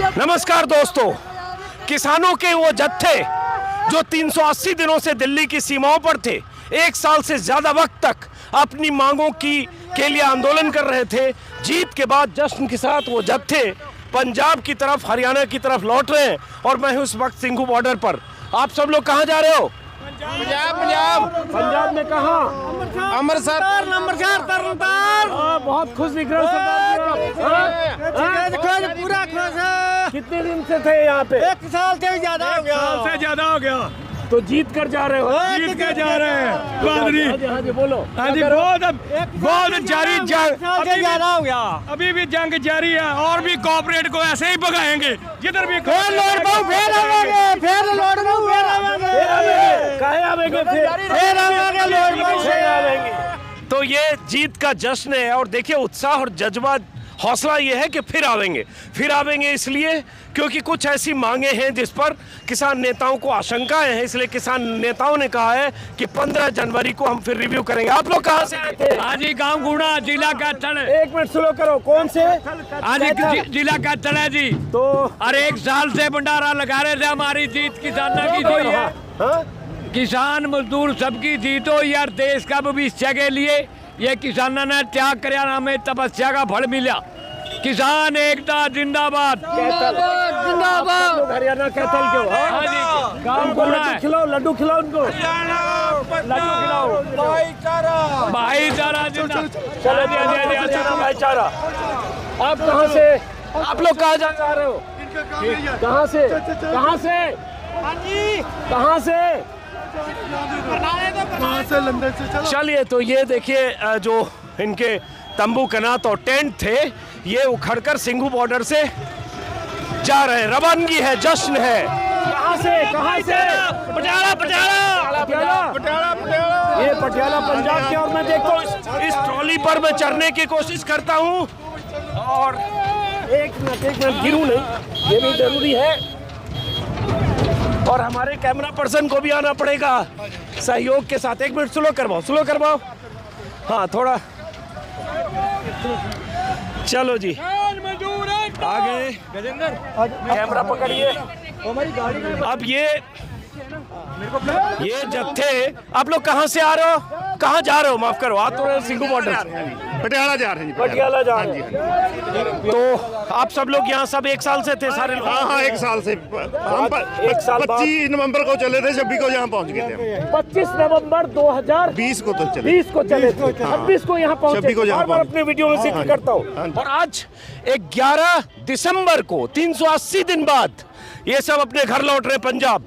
नमस्कार दोस्तों, किसानों के वो जत्थे जो 380 दिनों से दिल्ली की सीमाओं पर थे, एक साल से ज्यादा वक्त तक अपनी मांगों के लिए आंदोलन कर रहे थे, जीत के बाद जश्न के साथ वो जत्थे पंजाब की तरफ, हरियाणा की तरफ लौट रहे हैं। और मैं हूं इस वक्त सिंघू बॉर्डर पर। आप सब लोग कहां जा रहे हो? पंजाब में कहां? अमृतसर। बहुत खुश दिख रहे हो सरदार। पूरा खुश है। कितने दिन से थे यहाँ पे? 1 साल से ज्यादा हो गया। से ज्यादा हो गया। तो जीत कर जा रहे हो? जीत कर जा रहे हैं। हाँ जी बोलो। हाँ जी, बहुत जारी जंग ज्यादा हो गया। अभी भी जंग जारी है और भी कॉर्पोरेट को ऐसे ही भगाएंगे जिधर भी। फिर लौट पाऊं, फिर आवेंगे, फिर लौट पाऊं, फिर आवेंगे। काहे आवेंगे? फिर आवेंगे, लौट पाऊं, फिर आवेंगे। तो ये जीत का जश्न है और देखिए उत्साह और जज्बा, हौसला ये है कि फिर आवेंगे इसलिए क्योंकि कुछ ऐसी मांगे हैं जिस पर किसान नेताओं को आशंकाएं हैं। इसलिए किसान नेताओं ने कहा है कि 15 जनवरी को हम फिर रिव्यू करेंगे। आप लोग कहां से आए थे? आज ही गाँव गुड़ा जिला कैथल। एक मिनट स्लो करो। कौन से? आज जिला कैथल है जी। तो और 1 साल से भंडारा लगा रहे थे। हमारी जीत किसानों की हुई है। किसान मजदूर सबकी जीत हो यार। देश का भविष्य के लिए ये किसानों ने त्याग कर हमें तपस्या का फल मिला। किसान एकता जिंदाबाद। जिंदाबाद। हरियाणा कैथल के हो? हाँ जी, गाँव गुड़ा है। खिलाओ, लड्डू खिलाओ उनको। लड्डू खिलाओ। भाईचारा जिंदाबाद। चलो भाईचारा। आप कहाँ से? आप लोग कहाँ जा रहे हो? कहाँ से? कहाँ से? कहाँ से? लंदन से। चलिए, तो ये देखिए जो इनके तंबू कनात और टेंट थे, ये उखड़कर सिंघू बॉर्डर से जा रहे हैं। रवानगी है, जश्न है। कहाँ से? कहाँ से? पटियाला। ये पटियाला पंजाब के। और मैं देखता हूँ इस ट्रॉली पर मैं चढ़ने की कोशिश करता हूँ और एक मिनट गिरूं नहीं, ये भी जरूरी है। और हमारे कैमरा पर्सन को भी आना पड़ेगा सहयोग के साथ। 1 मिनट स्लो करवाओ। हाँ थोड़ा। चलो जी, आगे कैमरा पकड़िए। अब ये जत्थे, आप लोग कहाँ से आ रहे हो? कहाँ जा रहे हो? माफ करो, आ तो सिंघू बॉर्डर पटियाला जा रहे हैं। पटियाला जा रहे हैं। तो आप सब लोग यहाँ सब 1 साल से थे सारे? हाँ, 1 साल से। हम 25 नवंबर को चले थे, 26 को यहाँ पहुँच गए थे। 25 नवंबर 2020 को तो चले। 20 को चले थे, 26 को यहाँ पहुँचे। 26 को यहाँ पहुँचे। अपने वीडियो में जिक्र करता हूँ। और आज 11 दिसंबर को 380 दिन बाद ये सब अपने घर लौट रहे पंजाब।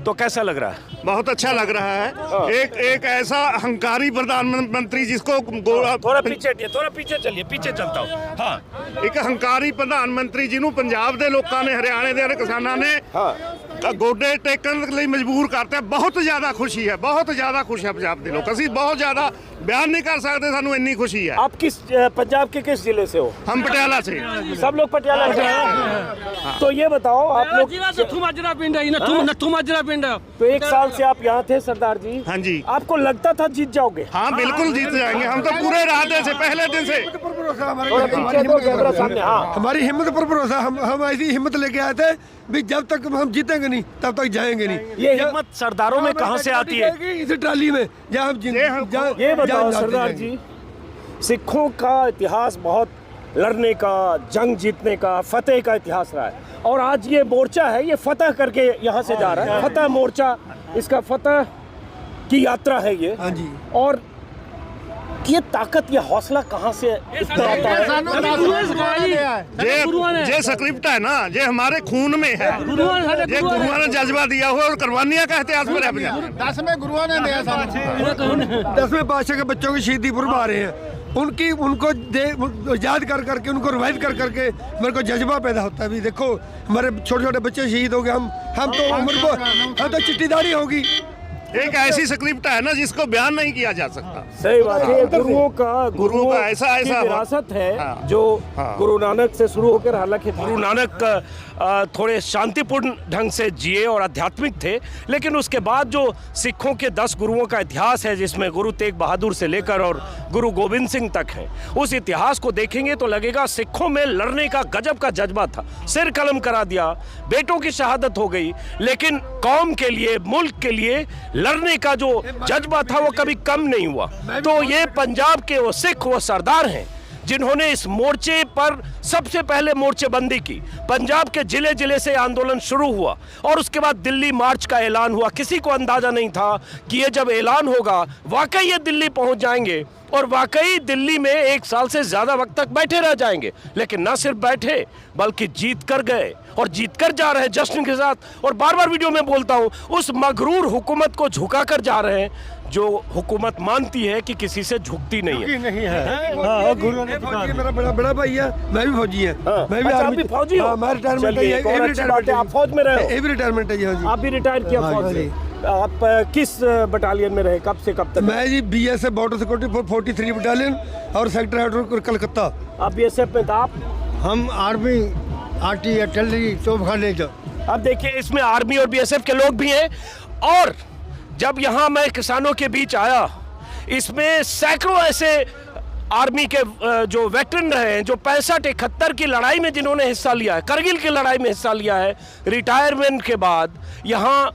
तो कैसा लग रहा है? बहुत अच्छा लग रहा है। एक ऐसा अहंकारी प्रधानमंत्री जिसको थोड़ा पीछे चलिए, पीछे चलता हूँ। हाँ, एक अहंकारी प्रधानमंत्री जिन्होंने पंजाब के लोगों ने, हरियाणा के किसानों ने गोडे टेकन के लिए मजबूर करते हैं। बहुत ज़्यादा खुशी है पंजाब के लोग। असि बहुत ज़्यादा बयान नहीं कर सकते, सानू इन्नी खुशी है। आप पंजाब के किस जिले से हो? हम पटियाला से। सब लोग पटियाला से हैं। तो ये बताओ, आप लोग तो 1 साल से आप यहाँ थे सरदार जी? हाँ जी। आपको लगता था जीत जाओगे? हाँ, बिल्कुल जीत जाएंगे। हम तो पूरे इरादे से, पहले दिन से। हमारी हिम्मत पर भरोसा। हम ऐसी हिम्मत लेके आए थे भी जब तक हम जीतेंगे नहीं तब तक जाएंगे नहीं। ये हिम्मत सरदारों में कहाँ से आती है? इस ट्राली में जहाँ हम ये बताओ सरदार जी, सिखों का इतिहास बहुत लड़ने का, जंग जीतने का, फतेह का इतिहास रहा है। और आज ये मोर्चा है, ये फतह करके यहाँ से जा रहा है। फतह मोर्चा, इसका फतह की यात्रा है ये। हाँ जी। और ये ताकत, ये हौसला कहाँ से आता है? जे स्क्रिप्ट है ना, जे हमारे खून में है, जे गुरुओं ने जज्बा दिया हुआ और कुर्बानियां का इतिहास में रह गया। 10वें गुरुओं ने दिया। 10वें पातशाह के बच्चों की शहीदी पुरब आ रहे हैं। उनको याद कर करके, उनको रिवाइज कर करके मेरे को जज्बा पैदा होता है। अभी देखो हमारे छोटे छोटे बच्चे शहीद हो गए। हम तो उम्र को, हम तो चिट्ठी दाढ़ी होगी। एक ऐसी स्क्रिप्ट है ना जिसको बयान नहीं किया जा सकता। सही बात है। गुरुओं का ऐसा की विरासत है हाँ। जो गुरु नानक से शुरू होकर, हालांकि गुरु नानक थोड़े शांतिपूर्ण ढंग से जिए और आध्यात्मिक थे, लेकिन उसके बाद जो सिखों के 10 गुरुओं का इतिहास है, जिसमें गुरु तेग बहादुर से लेकर और गुरु गोविंद सिंह तक है, उस इतिहास को देखेंगे तो लगेगा सिखों में लड़ने का गजब का जज्बा था। सिर कलम करा दिया, बेटों की शहादत हो गई, लेकिन कौम के लिए, मुल्क के लिए लड़ने का जो जज्बा था वो कभी कम नहीं हुआ। तो ये पंजाब के वो सिख, वो सरदार हैं जिन्होंने इस मोर्चे पर सबसे पहले मोर्चेबंदी की। पंजाब के जिले जिले से आंदोलन शुरू हुआ और उसके बाद दिल्ली मार्च का ऐलान हुआ। किसी को अंदाजा नहीं था कि ये जब ऐलान होगा वाकई ये दिल्ली पहुंच जाएंगे और वाकई दिल्ली में 1 साल से ज्यादा वक्त तक बैठे रह जाएंगे। लेकिन ना सिर्फ बैठे बल्कि जीत कर गए और जीत कर जा रहे हैं जश्न के साथ। और बार बार वीडियो में बोलता हूं, उस मगरूर हुकूमत को झुका कर जा रहे हैं जो हुकूमत मानती है कि किसी से झुकती नहीं है। हाँ, गुरु ने मेरा बड़ा भाई है, मैं भी फौजी है। मैं भी आप भी फौजी हो? मैं रिटायरमेंट है। आप फौज में रहे? ये भी रिटायरमेंट है जी। हाँ जी, आप भी रिटायर किया फौज से? आप किस बटालियन में रहे, कब से कब तक? मैं जी BSF बॉर्डर सिक्योरिटी 43 बटालियन और सेक्टर हेडक्वार्टर कलकत्ता। आप BSF में था? आप? हम आर्मी RT अटली तोपखाने। अब देखिए, इसमें आर्मी और BSF के लोग भी हैं। और जब यहाँ मैं किसानों के बीच आया, इसमें सैकड़ों ऐसे आर्मी के जो वेटरन रहे हैं, जो 65-71 की लड़ाई में जिन्होंने हिस्सा लिया है, करगिल की लड़ाई में हिस्सा लिया है, रिटायरमेंट के बाद यहाँ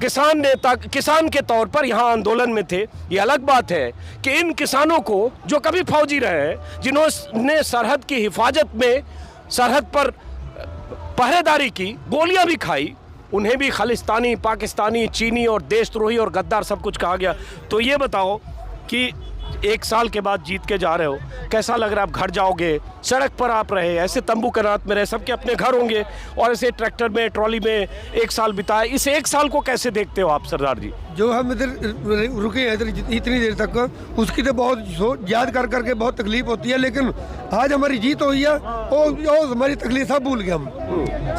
किसान नेता, किसान के तौर पर यहाँ आंदोलन में थे। ये अलग बात है कि इन किसानों को जो कभी फौजी रहे हैं, जिन्होंने सरहद की हिफाजत में, सरहद पर पहरेदारी की, गोलियां भी खाई, उन्हें भी खालिस्तानी, पाकिस्तानी, चीनी और देशद्रोही और गद्दार सब कुछ कहा गया। तो ये बताओ कि 1 साल के बाद जीत के जा रहे हो, कैसा लग रहा है? आप घर जाओगे, सड़क पर आप रहे, ऐसे तंबू कनात में रहे, सबके अपने घर होंगे और ऐसे ट्रैक्टर में, ट्रॉली में 1 साल बिताए। इस 1 साल को कैसे देखते हो आप सरदार जी? जो हम इधर रुके हैं इधर इतनी देर तक, उसकी तो बहुत याद कर करके बहुत तकलीफ होती है। लेकिन आज हमारी जीत हुई है और हमारी तकलीफ सब भूल गए हम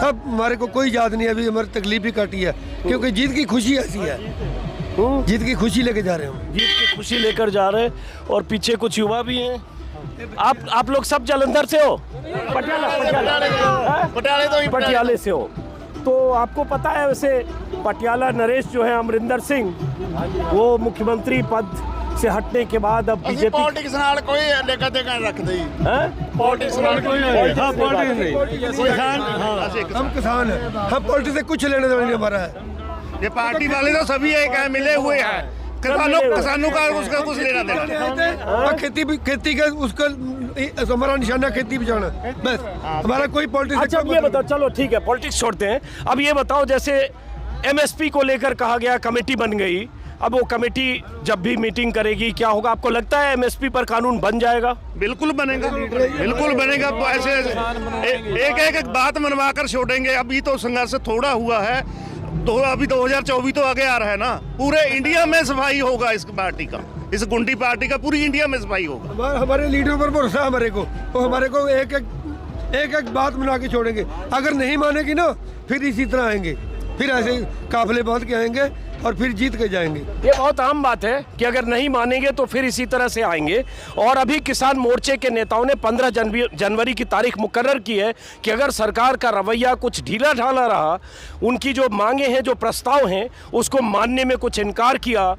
सब। हमारे को कोई याद नहीं है, अभी हमारी तकलीफ भी काटी है, क्योंकि जीत की खुशी ऐसी है। जीत की खुशी लेके जा रहे हैं हम। जीत की खुशी लेकर जा रहे हैं। और पीछे कुछ युवा भी हैं। आप लोग सब जालंधर से हो? पटियाले से हो? तो आपको पता है वैसे पटियाला नरेश जो है, अमरिंदर सिंह, वो मुख्यमंत्री पद से हटने के बाद अब बीजेपी पॉलिटिक्स नाल कोई लेकर देकर रख दी हैं? पॉलिटिक्स नाल कोई हम किसान हैं, हम पॉलिटिक्स से कुछ लेने देना नहीं हमारा है। ये पार्टी वाले तो सभी एक है, मिले हुए हैं। किसानों का उसका कुछ लेना देना। खेती का उसका हमारा निशाना खेती भी जाना, बस हमारा कोई पॉलिटिक्स। अच्छा, अब ये बताओ, चलो ठीक है, पॉलिटिक्स छोड़ते हैं। अब ये बताओ, जैसे MSP को लेकर कहा गया, कमेटी बन गई, अब वो कमेटी जब भी मीटिंग करेगी, क्या होगा? आपको लगता है MSP पर कानून बन जाएगा? बिल्कुल बनेगा, बिल्कुल बनेगा। ऐसे एक बात मनवा कर छोड़ेंगे। अभी तो संघर्ष थोड़ा हुआ है, तो अभी 2024 तो आगे आ रहा है ना। पूरे इंडिया में सफाई होगा इस पार्टी का, इस गुंडी पार्टी का पूरी इंडिया में सफाई होगा। हमारे लीडरों पर भरोसा है हमारे को, वो हमारे को एक बात बना के छोड़ेंगे। अगर नहीं मानेगी ना, फिर इसी तरह आएंगे, फिर ऐसे काफिले बांध के आएंगे और फिर जीत के जाएंगे। ये बहुत आम बात है कि अगर नहीं मानेंगे तो फिर इसी तरह से आएंगे। और अभी किसान मोर्चे के नेताओं ने 15 जनवरी की तारीख मुकर्रर की है कि अगर सरकार का रवैया कुछ ढीला ढाला रहा, उनकी जो मांगे हैं, जो प्रस्ताव हैं, उसको मानने में कुछ इनकार किया,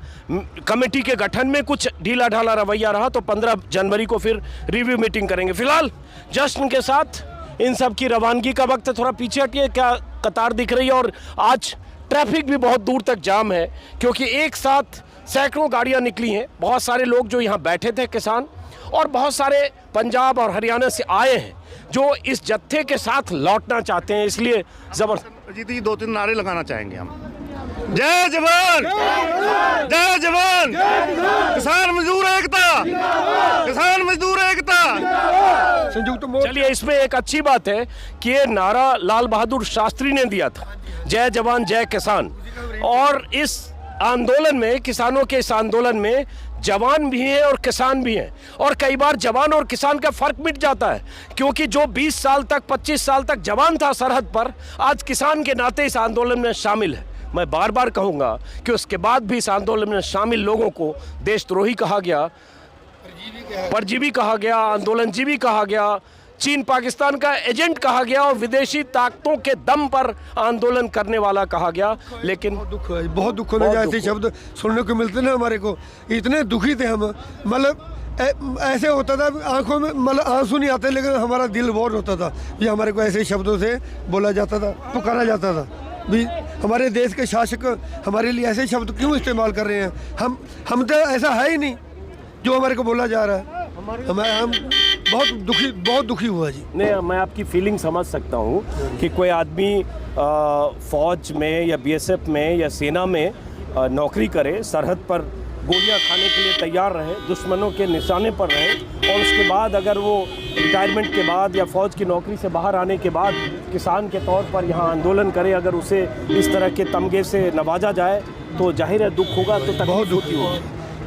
कमेटी के गठन में कुछ ढीला ढाला रवैया रहा, तो 15 जनवरी को फिर रिव्यू मीटिंग करेंगे। फिलहाल जश्न के साथ इन सब की रवानगी का वक्त थोड़ा पीछे हटिए। क्या कतार दिख रही है? और आज ट्रैफिक भी बहुत दूर तक जाम है, क्योंकि एक साथ सैकड़ों गाड़ियां निकली हैं। बहुत सारे लोग जो यहाँ बैठे थे, किसान, और बहुत सारे पंजाब और हरियाणा से आए हैं जो इस जत्थे के साथ लौटना चाहते हैं। इसलिए जबरदस्त जीत 2-3 नारे लगाना चाहेंगे हम। जय जवान, जय जवान, किसान मजदूर एकता, किसान मजदूर एकता, संयुक्त मोर्चा। चलिए, इसमें एक अच्छी बात है कि ये नारा लाल बहादुर शास्त्री ने दिया था, जय जवान जय किसान। और इस आंदोलन में, किसानों के इस आंदोलन में जवान भी हैं और किसान भी हैं। और कई बार जवान और किसान का फर्क मिट जाता है, क्योंकि जो 20 साल तक, 25 साल तक जवान था सरहद पर, आज किसान के नाते इस आंदोलन में शामिल है। मैं बार बार कहूँगा कि उसके बाद भी इस आंदोलन में शामिल लोगों को देशद्रोही कहा गया, परजीवी कहा गया, आंदोलनजीवी कहा गया, चीन पाकिस्तान का एजेंट कहा गया और विदेशी ताकतों के दम पर आंदोलन करने वाला कहा गया। लेकिन बहुत दुख होने ऐसे शब्द सुनने को मिलते ना हमारे को, इतने दुखी थे हम, मतलब ऐसे होता था आंखों में मतलब आंसू नहीं आते, लेकिन हमारा दिल बहुत रोता था ये हमारे को ऐसे शब्दों से बोला जाता था, पुकारा जाता था भी हमारे देश के शासक हमारे लिए ऐसे शब्द क्यों इस्तेमाल कर रहे हैं। हम तो ऐसा है ही नहीं जो हमारे को बोला जा रहा है। हम बहुत दुखी हुआ जी। नहीं, मैं आपकी फीलिंग समझ सकता हूँ कि कोई आदमी फौज में या बीएसएफ में या सेना में नौकरी करे, सरहद पर गोलियां खाने के लिए तैयार रहे, दुश्मनों के निशाने पर रहे, और उसके बाद अगर वो रिटायरमेंट के बाद या फौज की नौकरी से बाहर आने के बाद किसान के तौर पर यहाँ आंदोलन करे, अगर उसे इस तरह के तमगे से नवाजा जाए तो जाहिर है दुख होगा, तो बहुत दुखी होगी,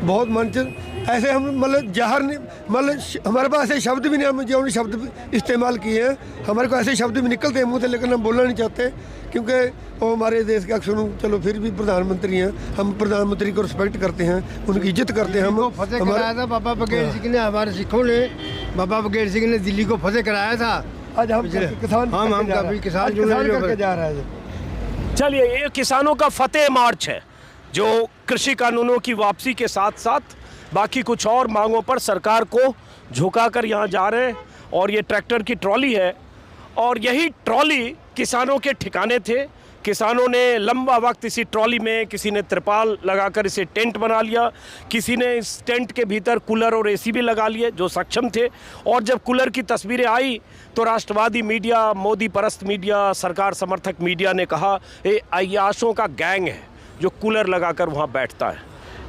बहुत मन से ऐसे हम मतलब जहर नहीं, मतलब हमारे पास ऐसे शब्द भी नहीं, हम जो शब्द इस्तेमाल किए हैं हमारे को ऐसे शब्द भी निकलते हैं मुँह से, लेकिन हम बोलना नहीं चाहते क्योंकि वो हमारे देश के अक्सर चलो फिर भी प्रधानमंत्री हैं, हम प्रधानमंत्री को रिस्पेक्ट करते हैं, उनकी इज्जत करते हैं। हम फतेह कराया था बाबा बघेल सिंह ने, हमारे सिखों ने बाबा बघेल सिंह ने दिल्ली को फतेह कराया था। आज हम किसान किसान करके जा रहा है। चलिए, ये किसानों का फतेह मार्च है जो कृषि कानूनों की वापसी के साथ साथ बाकी कुछ और मांगों पर सरकार को झुकाकर यहाँ जा रहे हैं। और ये ट्रैक्टर की ट्रॉली है और यही ट्रॉली किसानों के ठिकाने थे। किसानों ने लंबा वक्त इसी ट्रॉली में, किसी ने त्रिपाल लगाकर इसे टेंट बना लिया, किसी ने इस टेंट के भीतर कूलर और एसी भी लगा लिए जो सक्षम थे। और जब कूलर की तस्वीरें आई तो राष्ट्रवादी मीडिया, मोदी परस्त मीडिया, सरकार समर्थक मीडिया ने कहा ये अय्याशों का गैंग है जो कूलर लगाकर वहाँ बैठता है,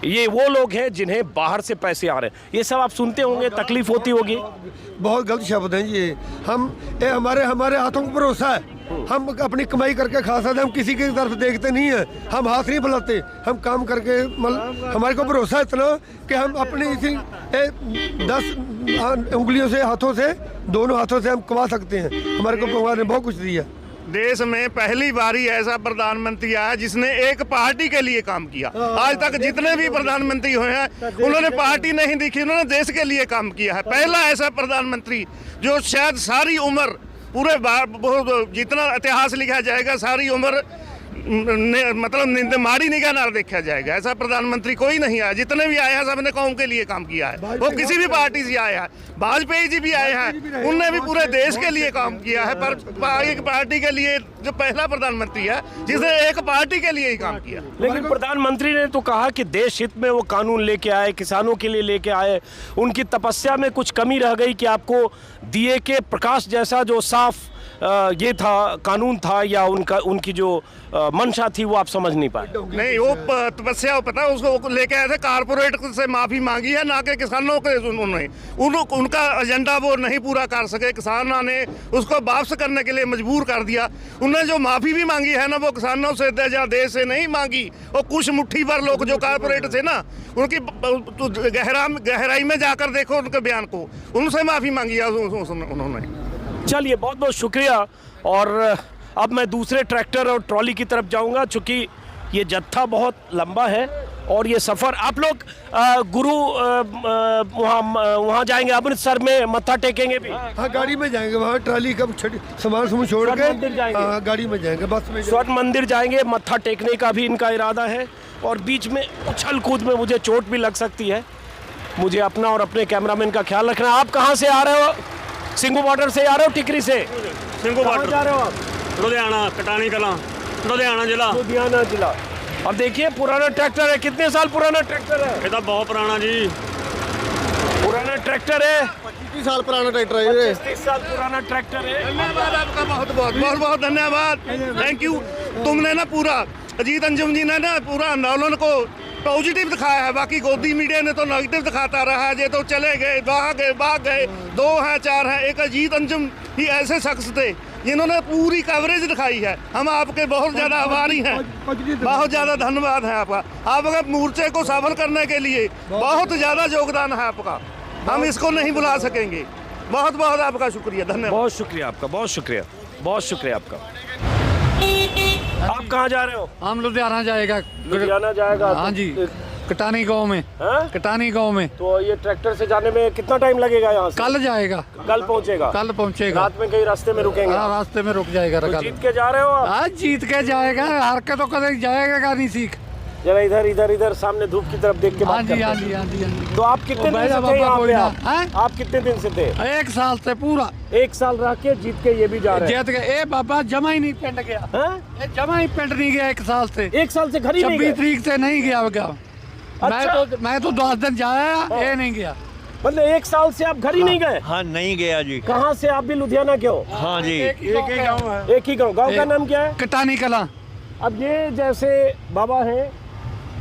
ये वो लोग हैं जिन्हें बाहर से पैसे आ रहे हैं। ये सब आप सुनते होंगे, तकलीफ होती होगी। बहुत गलत शब्द हैं ये। हमारे हाथों को भरोसा है, हम अपनी कमाई करके खा सकते हैं, हम किसी की तरफ देखते नहीं है, हम हाथ नहीं फैलाते, हम काम करके हमारे को भरोसा इतना कि हम अपनी इसी 10 उंगलियों से, हाथों से, दोनों हाथों से हम कमा सकते हैं। हमारे को भगवान ने बहुत कुछ दिया। देश में पहली बारी ऐसा प्रधानमंत्री आया जिसने एक पार्टी के लिए काम किया। आज तक जितने भी प्रधानमंत्री हुए हैं उन्होंने पार्टी नहीं दिखी, उन्होंने देश के लिए काम किया है। पहला ऐसा प्रधानमंत्री जो शायद सारी उम्र, पूरे जितना इतिहास लिखा जाएगा सारी उम्र मतलब माड़ी निगाह ना देखा जाएगा, ऐसा प्रधानमंत्री कोई नहीं आया। जितने भी आए हैं सबने कौम के लिए काम किया है, वो किसी भी पार्टी से आया है। वाजपेयी जी भी आए हैं, उनने भी पूरे देश के लिए काम किया है, पर एक पार्टी के लिए जो पहला प्रधानमंत्री है जिसने एक पार्टी के लिए ही काम किया। लेकिन प्रधानमंत्री ने तो कहा कि देश हित में वो कानून लेके आए, किसानों के लिए लेके आए। उनकी तपस्या में कुछ कमी रह गई कि आपको दिए के प्रकाश जैसा जो साफ ये था, कानून था, या उनकी जो मंशा थी वो आप समझ नहीं पाए? नहीं, वो तपस्या पता है उसको लेके आए थे, कारपोरेट से माफी मांगी है, ना कि किसानों के। उनका एजेंडा वो नहीं पूरा कर सके, किसानों ने उसको वापस करने के लिए मजबूर कर दिया। उन्होंने जो माफी भी मांगी है ना, वो किसानों से या देश से नहीं मांगी, वो कुछ मुट्ठी भर लोग जो कारपोरेट थे ना, उनकी गहराई में जाकर देखो उनके बयान को, उनसे माफी मांगी है उन्होंने। चलिए, बहुत बहुत शुक्रिया। और अब मैं दूसरे ट्रैक्टर और ट्रॉली की तरफ जाऊंगा, चूँकि ये जत्था बहुत लंबा है और ये सफ़र आप लोग गुरु वहाँ जाएंगे, अमृतसर में मत्था टेकेंगे भी? हाँ, गाड़ी में जाएंगे, वहाँ ट्रॉली का सामान छोड़ के गाड़ी में जाएंगे, बस में। स्वर्ण मंदिर जाएंगे, मत्था टेकने का भी इनका इरादा है। और बीच में उछल कूद में मुझे चोट भी लग सकती है, मुझे अपना और अपने कैमरामैन का ख्याल रखना। आप कहाँ से आ रहे हो? सिंघू बॉर्डर से आ रहे हो? टिकरी से? ਸਿੰਘੂ ਬਾਰਡਰ जा रहे हो आप? लुधियाना, कटानी कलां, लुधियाना जिला। लुधियाना जिला। अब देखिए, पुराना ट्रैक्टर है, कितने साल पुराना ट्रैक्टर है? ये तो बहुत पुराना जी, पुराना ट्रैक्टर है, 25 साल पुराना ट्रैक्टर है, 30 साल पुराना ट्रैक्टर है। धन्यवाद आपका, बहुत बहुत बहुत बहुत धन्यवाद, थैंक यू। तुमने ना पूरा, अजीत अंजुम जी ने ना पूरा आंदोलन को पॉजिटिव दिखाया है, बाकी गोदी मीडिया ने तो नेगेटिव दिखाता रहा है। ये तो चले गए, भाग गए, 2 हैं 4 हैं। एक अजीत अंजुम ही ऐसे शख्स थे जिन्होंने पूरी कवरेज दिखाई है। हम आपके बहुत ज़्यादा आभारी हैं, बहुत ज़्यादा धन्यवाद है आपका। आपका मोर्चे को सफल करने के लिए बहुत ज़्यादा योगदान है आपका, हम इसको नहीं भुला सकेंगे। बहुत बहुत आपका शुक्रिया, धन्यवाद। बहुत शुक्रिया आपका, बहुत शुक्रिया, बहुत शुक्रिया आपका। आप कहाँ जा रहे हो? हम लुधियाना जाएगा। लुधियाना जाएगा? हाँ जी, कटानी गांव में। हाँ? कटानी गांव में। तो ये ट्रैक्टर से जाने में कितना टाइम लगेगा यहाँ से? कल जाएगा। कल पहुँचेगा? कल पहुँचेगा। रात में कहीं रास्ते में रुकेंगे? हाँ, रास्ते में रुक जाएगा। तो जीत के जा रहे हो आप? आज जीत के जाएगा, हार के तो कभी जाएगा नहीं सीख। जरा इधर इधर इधर सामने धूप की तरफ देख के हाँ बात जी, करते हाँ हैं। जी, हाँ जी, हाँ जी। तो आप कितने दिन से थे यहाँ पे? आप कितने दिन से थे? 1 साल से पूरा। 1 साल रह के जीत के ये भी जा रहे हैं? जीत गए। ए बाबा जमा ही नहीं पिंड गया। हैं? जमा ही पिंड नहीं गया 1 साल से। 1 साल से घर ही नहीं 26 गए? तारीख से नहीं गया। अच्छा। मैं तो 10 दिन जाया, ये नहीं गया। मतलब 1 साल से आप घर ही नहीं गए? हाँ, नहीं गया जी। कहाँ से? आप भी लुधियाना के हो? हाँ जी, एक ही गाँव है। एक ही गाँव। गाँव का नाम क्या है? कटानी कला। अब ये जैसे बाबा हैं,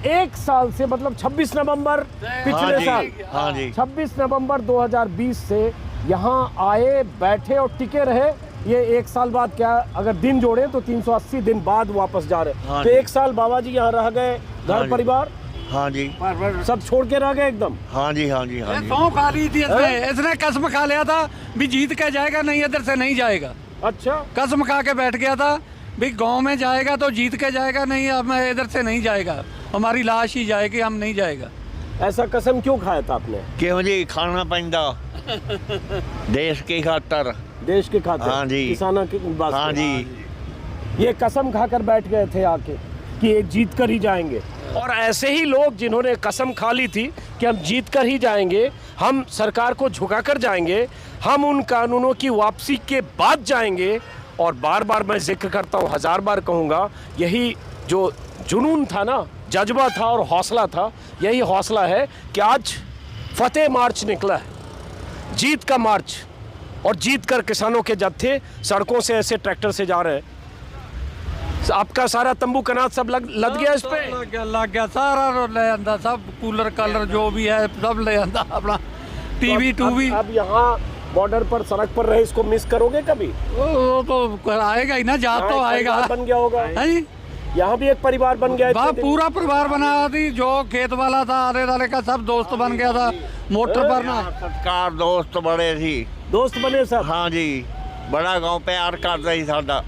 1 साल से मतलब 26 नवंबर हाँ पिछले जी, साल, हाँ जी। 26 नवंबर 2020 से यहाँ आए, बैठे और टिके रहे। ये 1 साल बाद क्या, अगर दिन जोड़े तो 380 दिन बाद वापस जा रहे। हाँ तो जी। 1 साल बाबा जी यहाँ रह गए, हाँ घर जी। परिवार हाँ जी, सब छोड़ के रह गए एकदम? हाँ जी, हाँ जी, हाँ जी। सौं खा ली थी इसने कसम खा लिया था भी जीत के जाएगा, नहीं इधर से नहीं जाएगा। अच्छा। कसम खा के बैठ गया था भी गांव में जाएगा तो जीत के जाएगा, नहीं अब मैं इधर से नहीं जाएगा, हमारी लाश ही जाएगी, हम नहीं जाएगा। ऐसा कसम क्यों खाया था आपने? क्यों जी, खाना पैंदा देश की खातर। देश के खातिर? हाँ जी। किसानों की बात? हाँ जी, ये कसम खाकर बैठ गए थे आके कि ये जीत कर ही जाएंगे। और ऐसे ही लोग जिन्होंने कसम खा ली थी कि हम जीत कर ही जाएंगे, हम सरकार को झुका कर जाएंगे, हम उन कानूनों की वापसी के बाद जाएंगे। और बार बार मैं जिक्र करता हूँ, 1000 बार कहूँगा, यही जो जुनून था ना, जज्बा था और हौसला था, यही हौसला है कि आज फतेह मार्च निकला है, जीत का मार्च। और जीत कर किसानों के जत्थे सड़कों से ऐसे ट्रैक्टर से जा रहे हैं। आपका सारा तंबू कनात सब लद गया इस पे? लग गया सारा, ले आंदा सब, कूलर कलर जो भी है सब ले आंदा अपना, टीवी टूवी। अब यहाँ बॉर्डर पर सड़क पर रहे, इसको मिस करोगे कभी? वो तो आएगा ही ना, जात तो आएगा। बन गया होगा। है यहाँ भी एक परिवार बन गया। वहाँ पूरा परिवार बना थी, जो खेत वाला था आले दाले का सब दोस्त बन गया था मोटर पर ना। सत्कार दोस्त बड़े थी। दोस्त बने सब? हाँ जी, बड़ा गांव प्यार करता ही साਡਾ।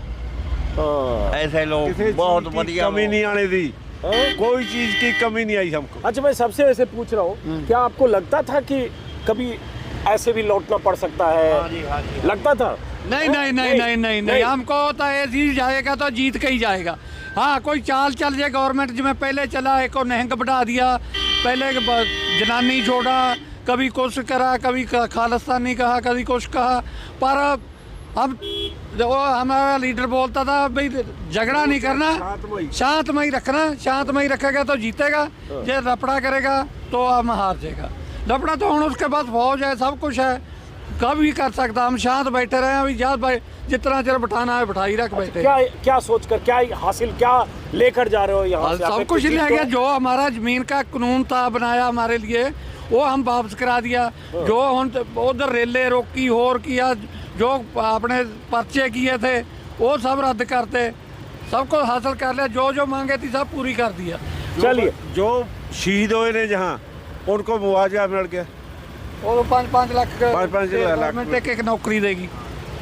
हाँ। ऐसे लोग बहुत बढ़िया। कमी नहीं आने दी, हाँ? कोई चीज की कमी नहीं आई हमको। अच्छा, मैं सबसे वैसे पूछ रहा हूँ, क्या आपको लगता था कि कभी ऐसे भी लौटना पड़ सकता है? लगता था? नहीं नहीं नहीं नहीं नहीं नहीं, हमको तो ऐसी जाएगा तो जीत के ही जाएगा। हाँ, कोई चाल चल जाए गवर्नमेंट जिसमें पहले चला, एक को नहंग बढ़ा दिया, पहले जनानी छोड़ा, कभी कुछ करा, कभी खालिस्तानी कहा, कभी कुछ कहा, पर अब वो हमारा लीडर बोलता था भाई झगड़ा नहीं करना, शांतमय रखना, शांतमय रखेगा तो जीतेगा, जो लफड़ा करेगा तो हम हार जाएगा। लफड़ा तो हम उसके पास फौज है, सब कुछ है, कभी कर सकता, हम शांत बैठे रहे, अभी जा भाई जितना चेर बैठाना है बैठा ही रख बैठे। क्या क्या सोचकर, क्या हासिल, क्या लेकर जा रहे हो यहाँ से? सब कुछ ले गया, जो हमारा जमीन का कानून था बनाया हमारे लिए, वो हम वापस करा दिया। जो उधर रेले रोकी और किया, जो अपने पर्चे किए थे वो सब रद्द करते, सबको हासिल कर लिया, जो जो मांगे थी सब पूरी कर दिया। चलिए, जो शहीद हुए ने जहाँ, उनको मुआवजा मिल गया। और 5-5 लाख 5-5 लाख गवर्नमेंट एक नौकरी देगी।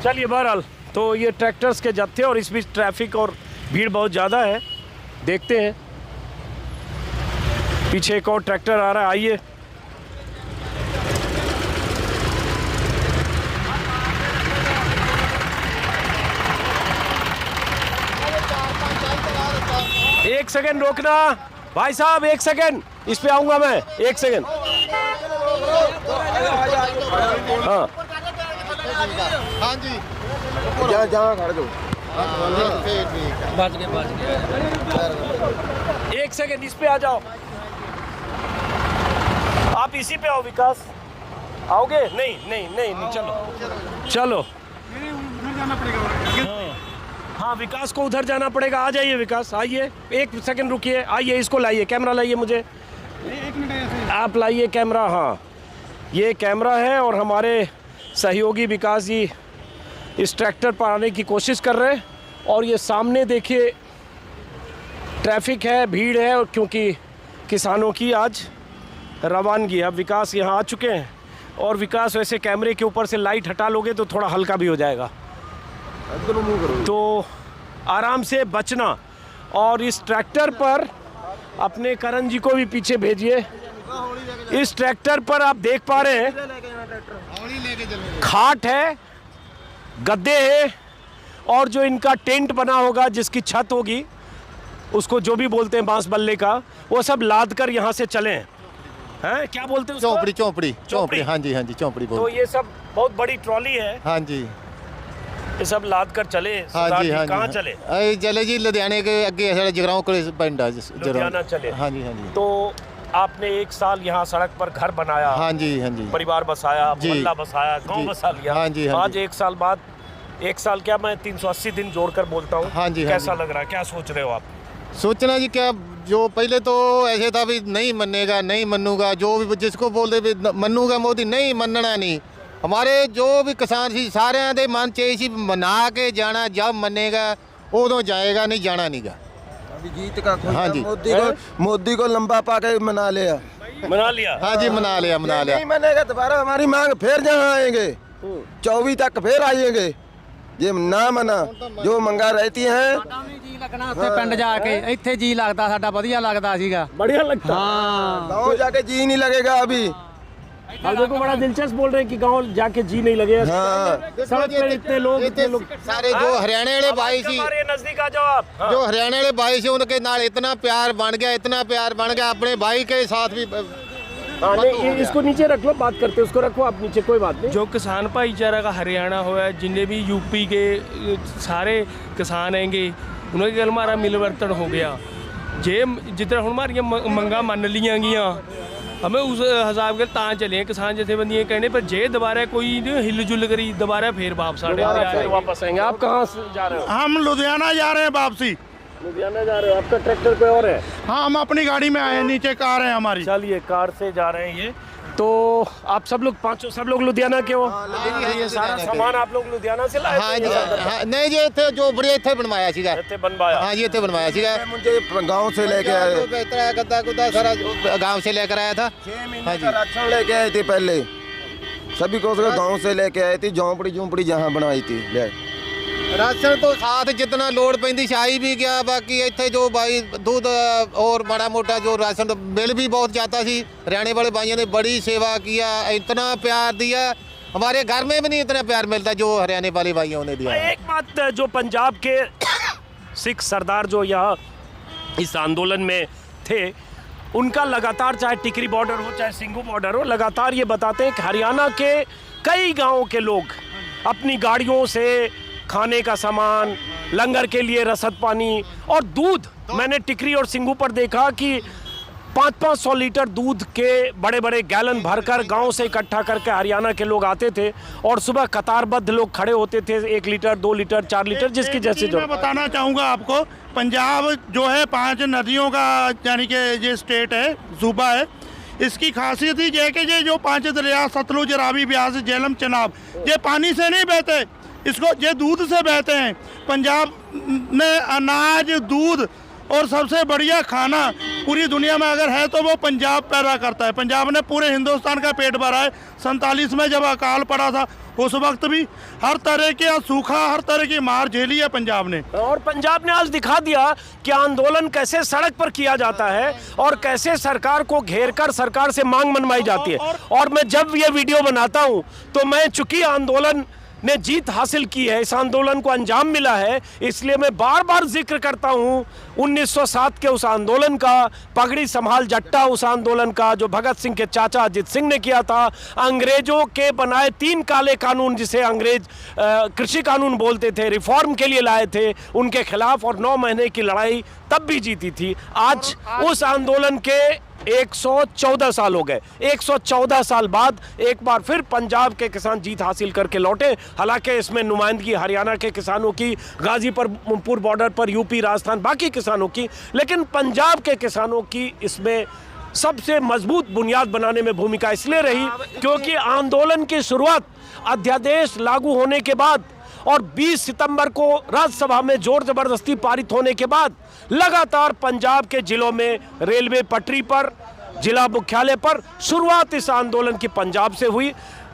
चलिए, बहरहाल तो ये ट्रैक्टर्स के जत्थे, और इस बीच ट्रैफिक और भीड़ बहुत ज़्यादा है, देखते हैं। पीछे एक और ट्रैक्टर आ रहा है, आइए। एक सेकंड रोकना भाई साहब, 1 सेकंड, इस पे आऊंगा मैं, 1 सेकंड। हाँ हाँ जी, जहाँ खड़े दो, बच गए। 1 सेकंड, इस पे आ जाओ। आप इसी पे आओ, विकास आओगे? नहीं नहीं नहीं नहीं, चलो चलो। हाँ, विकास को उधर जाना पड़ेगा। आ जाइए विकास, आइए, 1 सेकंड रुकिए, आइए, इसको लाइए, कैमरा लाइए मुझे, आप लाइए कैमरा। हाँ, ये कैमरा है और हमारे सहयोगी विकास जी इस ट्रैक्टर पर आने की कोशिश कर रहे हैं। और ये सामने देखिए ट्रैफिक है, भीड़ है, और क्योंकि किसानों की आज रवानगी है। अब विकास यहाँ आ चुके हैं, और विकास वैसे कैमरे के ऊपर से लाइट हटा लोगे तो थोड़ा हल्का भी हो जाएगा, तो आराम से बचना। और इस ट्रैक्टर पर अपने करण जी को भी पीछे भेजिए। इस ट्रैक्टर पर आप देख पा रहे हैं खाट है, गद्दे हैं और जो इनका टेंट बना होगा, जिसकी छत होगी, उसको जो भी बोलते हैं बांस बल्ले का, वो सब लाद कर यहाँ से चले हैं। क्या बोलते हैं उसको? चौपड़ी चौपड़ी चौपड़ी, हाँ जी हाँ जी, चौपड़ी तो बोलते। ये सब बहुत बड़ी ट्रॉली है, हाँ जी ये सब लाद कर चले। हाँ सरदार जी हाँ जी। कहाँ चले? चले जी लुधियाने के अगे जगराओं को पिंड है लुधियाना चले। हाँ जी हाँ जी। तो आपने 1 साल यहाँ सड़क पर घर बनाया, हाँ जी हाँ जी, परिवार बसाया, जी। मोहल्ला बसाया, गांव जी। बसा लिया। हाँ जी, हाँ आज जी। 1 साल बाद, 1 साल क्या, मैं 380 दिन जोड़कर बोलता हूँ। हाँ जी, हाँ कैसा जी। लग रहा है, क्या सोच रहे हो आप? सोचना जी क्या, जो पहले तो ऐसे था भी नहीं मनेगा नहीं मनूगा, जो भी जिसको बोलते भी मनूगा मोदी, नहीं मनना नहीं। हमारे जो भी किसान सी सारे दे मन च सी मना के जाना, जब मनेगा उदों जाएगा, नहीं जाना नहींगा। अभी जीत का खुश हाँ है, जी। मोदी को लंबा पाके मना लिया। मना लिया? हाँ जी मना लिया मना लिया। नहीं मनेगा दोबारा हमारी मांग फिर जहाँ आएंगे, 24 तक फिर आएंगे। ये ना मना जो मंगा रहती हैं। ਜੀ ਲੱਗਣਾ ਉੱਥੇ ਪਿੰਡ ਜਾ ਕੇ, ਇੱਥੇ ਜੀ ਲੱਗਦਾ ਸਾਡਾ, ਵਧੀਆ ਲੱਗਦਾ ਸੀਗਾ। बढ़िया लगता। हाँ गाँव जाके जी नहीं लगेगा अभी। और देखो बड़ा दिलचस्प बोल रहे हैं कि गांव जाके जी नहीं लगेगा। हाँ सड़क पे इतने लोग सारे जो हरियाणा वाले भाई सी, हमारे नजदीक आ जाओ आप। जो हरियाणा वाले भाई से उनके नाल इतना प्यार बन गया, इतना प्यार बन गया, अपने भाई के साथ भी हाँ, नहीं, इसको नीचे रख लो, बात करते उसको रखो आप नीचे, कोई बात नहीं। जो किसान भाईचारा का हरियाणा होया, जिन्हें भी यूपी के सारे किसान हैंगे, उन्होंने गल हमारा मिलवर्तन हो गया। जे जितना हम हमारिया मंगा मन लिया गया, हमें उस हिसाब के तां चले किसान जथेबंदियां कहने पर, जे दोबारा कोई हिल जुल करी दोबारा फिर वापस वापस आएंगे। आप कहाँ से जा रहे हो? हम लुधियाना जा रहे हैं वापसी। लुधियाना जा रहे हो? आपका ट्रैक्टर पे और है? हाँ, हम अपनी गाड़ी में आए हैं, नीचे कार है हमारी। चलिए, कार से जा रहे हैं ये। तो आप सब लोग पांचों सब लोग लुधियाना के हो? ये सारा सामान आप लोग लुधियाना से लाए? हाँ जी हाँ, नहीं जी इतने जो बड़े इतने बनवाया सीगा। इतने बनवाया? हाँ जी इतने बनवाया सीगा। मुझे गाँव से लेके आए, इतना गद्दा गुद्दा सारा गांव से लेकर आया था। 6 महीने का राशन लेके आए थे पहले, सभी को गाँव से लेके आए थे, झोंपड़ी जहाँ बनवाई थी। राशन तो साथ जितना लोड़ पैंदी आई भी गया, बाकी इतने जो भाई दूध और बड़ा मोटा जो राशन बिल भी बहुत जाता सी। हरियाणा वाले भाइयों ने बड़ी सेवा किया, इतना प्यार दिया, हमारे घर में भी नहीं इतना प्यार मिलता जो हरियाणा वाले भाइयों ने दिया। एक बात, जो पंजाब के सिख सरदार जो यहाँ इस आंदोलन में थे, उनका लगातार, चाहे टिकरी बॉर्डर हो चाहे सिंघू बॉर्डर हो, लगातार ये बताते हैं कि हरियाणा के कई गाँव के लोग अपनी गाड़ियों से खाने का सामान, लंगर के लिए रसद पानी और दूध, मैंने टिकरी और सिंघू पर देखा कि 500-500 लीटर दूध के बड़े बड़े गैलन भरकर गांव से इकट्ठा करके हरियाणा के लोग आते थे और सुबह कतारबद्ध लोग खड़े होते थे, 1 लीटर 2 लीटर 4 लीटर जिसकी जैसे जो। मैं बताना चाहूँगा आपको, पंजाब जो है 5 नदियों का यानी कि ये स्टेट है, सूबा है। इसकी खासियत ही है कि ये जो 5 दरिया सतलुज, रावी, ब्यास, झेलम, चनाब, ये पानी से नहीं बहते, इसको ये दूध से बहते हैं। पंजाब में अनाज, दूध और सबसे बढ़िया खाना पूरी दुनिया में अगर है तो वो पंजाब पैदा करता है। पंजाब ने पूरे हिंदुस्तान का पेट भरा है। 47 में जब अकाल पड़ा था उस वक्त भी हर तरह के सूखा, हर तरह की मार झेली है पंजाब ने। और पंजाब ने आज दिखा दिया कि आंदोलन कैसे सड़क पर किया जाता है और कैसे सरकार को घेर कर सरकार से मांग मनवाई जाती है। और मैं जब ये वीडियो बनाता हूँ तो मैं, चूंकि आंदोलन ने जीत हासिल की है, इस आंदोलन को अंजाम मिला है, इसलिए मैं बार बार जिक्र करता हूं 1907 के उस आंदोलन का, पगड़ी संभाल जट्टा उस आंदोलन का जो भगत सिंह के चाचा अजित सिंह ने किया था। अंग्रेजों के बनाए 3 काले कानून, जिसे अंग्रेज कृषि कानून बोलते थे, रिफॉर्म के लिए लाए थे, उनके खिलाफ, और 9 महीने की लड़ाई तब भी जीती थी। आज उस आंदोलन के 114 साल हो गए। 114 साल बाद एक बार फिर पंजाब के किसान जीत हासिल करके लौटे। हालांकि इसमें नुमाइंदगी हरियाणा के किसानों की, गाजीपुर बॉर्डर पर यूपी, राजस्थान, बाकी किसानों की, लेकिन पंजाब के किसानों की इसमें सबसे मजबूत बुनियाद बनाने में भूमिका इसलिए रही क्योंकि आंदोलन की शुरुआत अध्यादेश लागू होने के बाद और 20 सितंबर को राज्यसभा में जोर जबरदस्ती पारित होने के बाद लगातार पंजाब के जिलों में रेलवे पटरी पर, जिला मुख्यालय पर शुरुआत इस आंदोलन की पंजाब से हुई।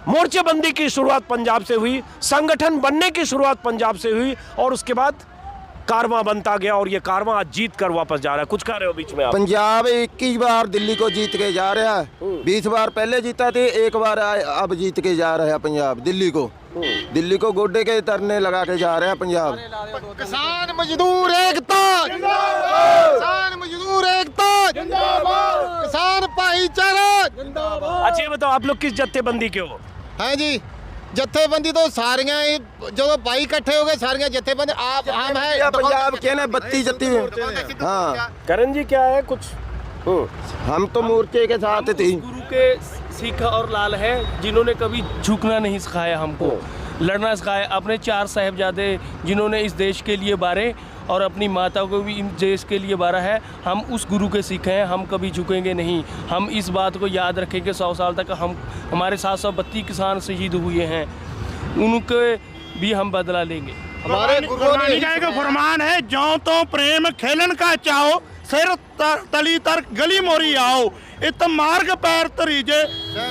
मोर्चेबंदी की शुरुआत पंजाब से हुई, संगठन बनने की शुरुआत पंजाब से हुई और उसके बाद कारवां बनता गया और ये कारवां आज जीत कर वापस जा रहा है। कुछ कह रहे हो बीच में आप? पंजाब 21 बार दिल्ली को जीत के जा रहा है। 20 बार पहले जीता थे, एक बार अब जीत के जा रहा है पंजाब दिल्ली को गोडे के तरने लगा के जा रहा है पंजाब। किसान मजदूर एकता जिंदाबाद, किसान मजदूर एकता जिंदाबाद, किसान भाईचारा जिंदाबाद। अच्छा ये बताओ, आप लोग किस जत्थेबंदी के हो? हाँ जी, जत्थेबंदी तो सारियां ही जो भाई इकट्ठे हो गए सारियां जत्थेबंदी। आप हम है पंजाब के ना 32 जत्थे। हाँ करण जी क्या है कुछ? हम तो मोर्चे के साथ थे। गुरु के सिख और लाल है जिन्होंने कभी झुकना नहीं सिखाया, हमको लड़ना सिखाया। अपने 4 साहिबजादे जिन्होंने इस देश के लिए बारे और अपनी माता को भी इन देश के लिए बारा है। हम उस गुरु के सिख हैं, हम कभी झुकेंगे नहीं। हम इस बात को याद रखेंगे। 100 साल तक हमारे 732 किसान शहीद हुए हैं, उनके भी हम बदला लेंगे। हमारे गुरुओं ने का फरमान है, जो तो प्रेम खेलन का चाहो, सिर तली तर गली मोरी आओ, इत मार्ग पैर तरीजे,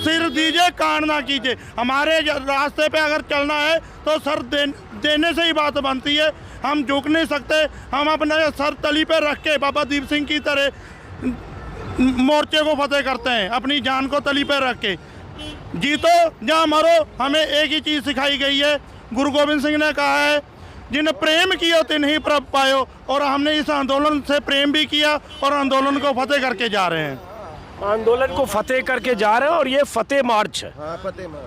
सिर दीजे कान ना कीजिए। हमारे रास्ते पे अगर चलना है तो सर देने से ही बात बनती है। हम झुक नहीं सकते। हम अपने सर तली पे रख के बाबा दीप सिंह की तरह मोर्चे को फतेह करते हैं, अपनी जान को तली पे रख के। जीतो या मरो, हमें एक ही चीज़ सिखाई गई है। गुरु गोविंद सिंह ने कहा है, जिन प्रेम किया तिन्हीं प्रभ पायो। और हमने इस आंदोलन से प्रेम भी किया और आंदोलन को फतेह करके जा रहे हैं। आंदोलन को फतेह करके जा रहे हैं और ये फतेह मार्च है।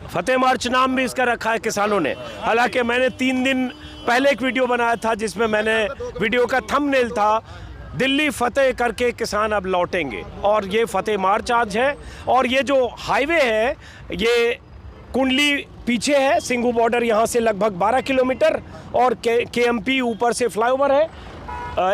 फतेह मार्च नाम भी इसका रखा है किसानों ने। हालांकि मैंने 3 दिन पहले एक वीडियो बनाया था जिसमें मैंने वीडियो का थंबनेल था, दिल्ली फतेह करके किसान अब लौटेंगे। और ये फतेह मार्च आज है। और ये जो हाईवे है ये कुंडली पीछे है, सिंघू बॉर्डर यहाँ से लगभग 12 किलोमीटर और केएमपी ऊपर से फ्लाईओवर है,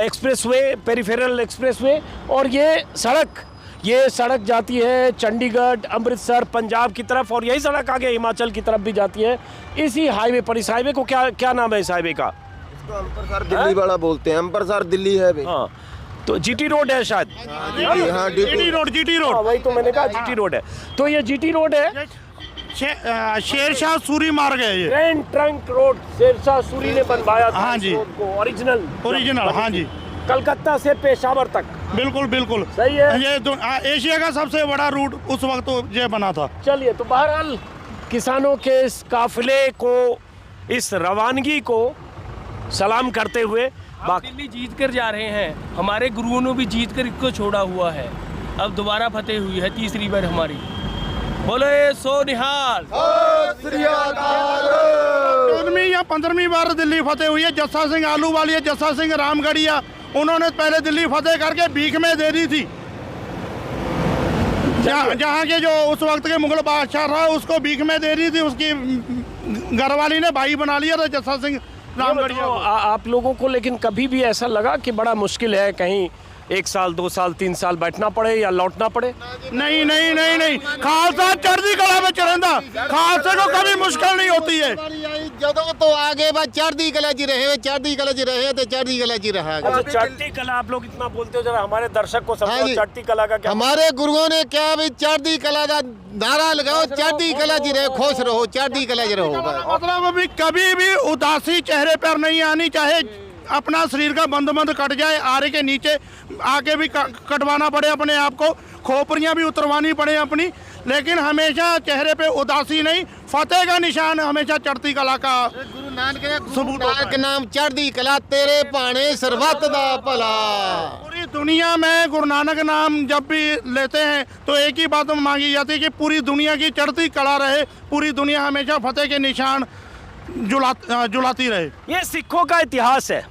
एक्सप्रेसवे, पेरिफेरल एक्सप्रेसवे। और ये सड़क जाती है चंडीगढ़, अमृतसर, पंजाब की तरफ और यही सड़क आगे हिमाचल की तरफ भी जाती है इसी हाईवे पर। इस हाईवे को क्या नाम है इस हाईवे का? इसको अमृतसर दिल्ली वाला बोलते हैं। अमृतसर दिल्ली है भाई। हाँ तो जीटी रोड है शायद। हाँ जीटी रोड वही तो मैंने कहा जीटी रोड है। तो ये जीटी रोड है, शेरशाह सूरी मार्ग है ये। Grand trunk road Sher Shah Suri ने बनवाया था। हाँ जी, ओरिजिनल। हाँ जी, कलकत्ता से पेशावर तक। बिल्कुल सही है। ये एशिया का सबसे बड़ा रूट उस वक्त ये बना था। चलिए, तो बहरहाल किसानों के इस काफिले को, इस रवानगी को सलाम करते हुए दिल्ली जीत कर जा रहे हैं। हमारे गुरुओं ने भी जीत कर इसको छोड़ा हुआ है। अब दोबारा फतेह हुई है, 3री बार हमारी। बोले सो निहाल। 14वीं या 15वीं बार दिल्ली फतेह हुई है। जस्सा सिंह आलूवालिया, जस्सा सिंह रामगढ़िया, उन्होंने पहले दिल्ली फतेह करके भीख में दे दी थी। जहाँ के जो उस वक्त के मुगल बादशाह था उसको भीख में दे दी थी। उसकी घरवाली ने भाई बना लिया था जस्सा सिंह रामगढ़िया। आप लोगों को लेकिन कभी भी ऐसा लगा कि बड़ा मुश्किल है, कहीं 1 साल 2 साल 3 साल बैठना पड़े या लौटना पड़े? नहीं। खालसा चढ़ती कला में चढ़ेंदा, खालसे को कभी मुश्किल नहीं होती है। जदों तो आगे बस चढ़ती कला जी रहे, चढ़ती कला जी रहे तो चढ़ती कला जी रहा। चढ़ती कला आप लोग इतना बोलते हो, जरा हमारे दर्शक को समझाओ चढ़ती कला का क्या? हमारे गुरुओं ने क्या भी चढ़ती कला का नारा लगाओ, चढ़ती कला जी रहे, खुश रहो, चढ़ती कला जी रहो। मतलब अभी कभी भी उदासी चेहरे पर नहीं आनी, चाहे अपना शरीर का बंद कट जाए, आरे के नीचे आके भी कटवाना पड़े अपने आप को, खोपड़ियाँ भी उतरवानी पड़े अपनी, लेकिन हमेशा चेहरे पे उदासी नहीं। फतेह का निशान हमेशा चढ़ती कला का गुरु नानक नाम चढ़ती कला, तेरे भाने सर्वत दा भला। पूरी दुनिया में गुरु नानक नाम जब भी लेते हैं तो एक ही बात मांगी जाती है कि पूरी दुनिया की चढ़ती कला रहे, पूरी दुनिया हमेशा फतेह के निशान जुलाती रहे। ये सिखों का इतिहास है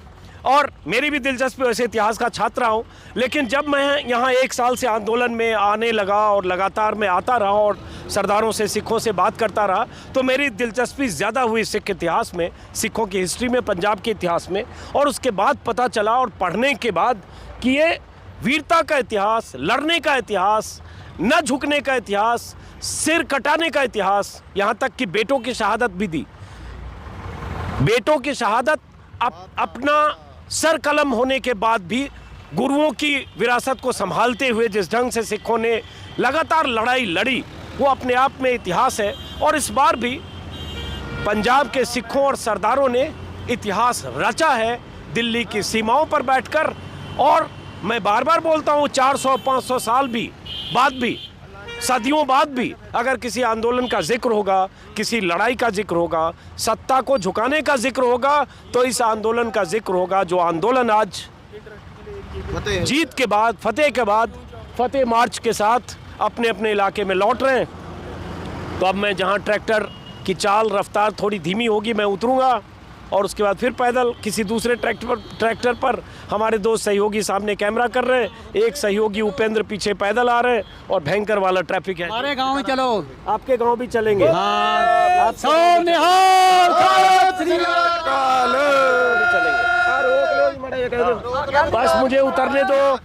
और मेरी भी दिलचस्पी वैसे इतिहास का छात्र हूँ, लेकिन जब मैं यहाँ 1 साल से आंदोलन में आने लगा और लगातार मैं आता रहा और सरदारों से, सिखों से बात करता रहा, तो मेरी दिलचस्पी ज़्यादा हुई सिख इतिहास में, सिखों की हिस्ट्री में, पंजाब के इतिहास में। और उसके बाद पता चला और पढ़ने के बाद कि ये वीरता का इतिहास, लड़ने का इतिहास, न झुकने का इतिहास, सिर कटाने का इतिहास, यहाँ तक कि बेटों की शहादत भी दी। बेटों की शहादत अपना सर कलम होने के बाद भी गुरुओं की विरासत को संभालते हुए जिस ढंग से सिखों ने लगातार लड़ाई लड़ी, वो अपने आप में इतिहास है। और इस बार भी पंजाब के सिखों और सरदारों ने इतिहास रचा है, दिल्ली की सीमाओं पर बैठकर, और मैं बार बार बोलता हूँ 400-500 साल भी बाद भी, सदियों बाद भी अगर किसी आंदोलन का जिक्र होगा, किसी लड़ाई का जिक्र होगा, सत्ता को झुकाने का जिक्र होगा, तो इस आंदोलन का जिक्र होगा जो आंदोलन आज जीत के बाद, फतेह मार्च के साथ अपने अपने इलाके में लौट रहे हैं। तो अब मैं जहां ट्रैक्टर की चाल रफ्तार थोड़ी धीमी होगी, मैं उतरूंगा और उसके बाद फिर पैदल किसी दूसरे ट्रैक्टर पर हमारे दो सहयोगी सामने कैमरा कर रहे हैं, एक सहयोगी उपेंद्र पीछे पैदल आ रहे हैं, और भयंकर वाला ट्रैफिक है। हमारे गांव में चलो, आपके गांव भी चलेंगे? हाँ। चलेंगे। बस मुझे उतरने दो,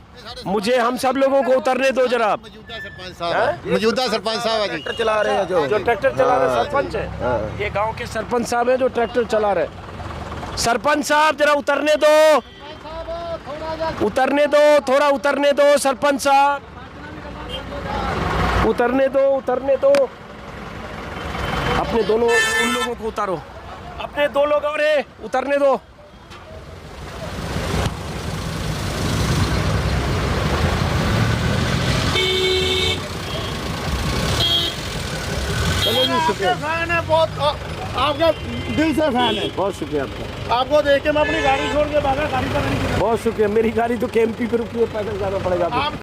मुझे हम सब लोगों को उतरने दो जरा। मौजूदा सरपंच साहब है जी, ट्रैक्टर चला रहे हैं, जो ट्रैक्टर चला रहे सरपंच है, ये गांव के सरपंच साहब हैं जो ट्रैक्टर चला रहे। सरपंच साहब जरा उतरने दो, उतरने दो, थोड़ा उतरने दो सरपंच साहब, उतरने दो, उतरने दो। अपने दोनों उन लोगों को उतारो, अपने दो लोग और हैं, उतरने दो। फैन है बहुत, आपका दिल से फैन है। बहुत शुक्रिया आपका, आपको देख के मैं अपनी गाड़ी छोड़ के भागा, गाड़ी पर नहीं। बहुत शुक्रिया। मेरी गाड़ी तो केएमपी पे रुकी है, पैदल जाना पड़ेगा।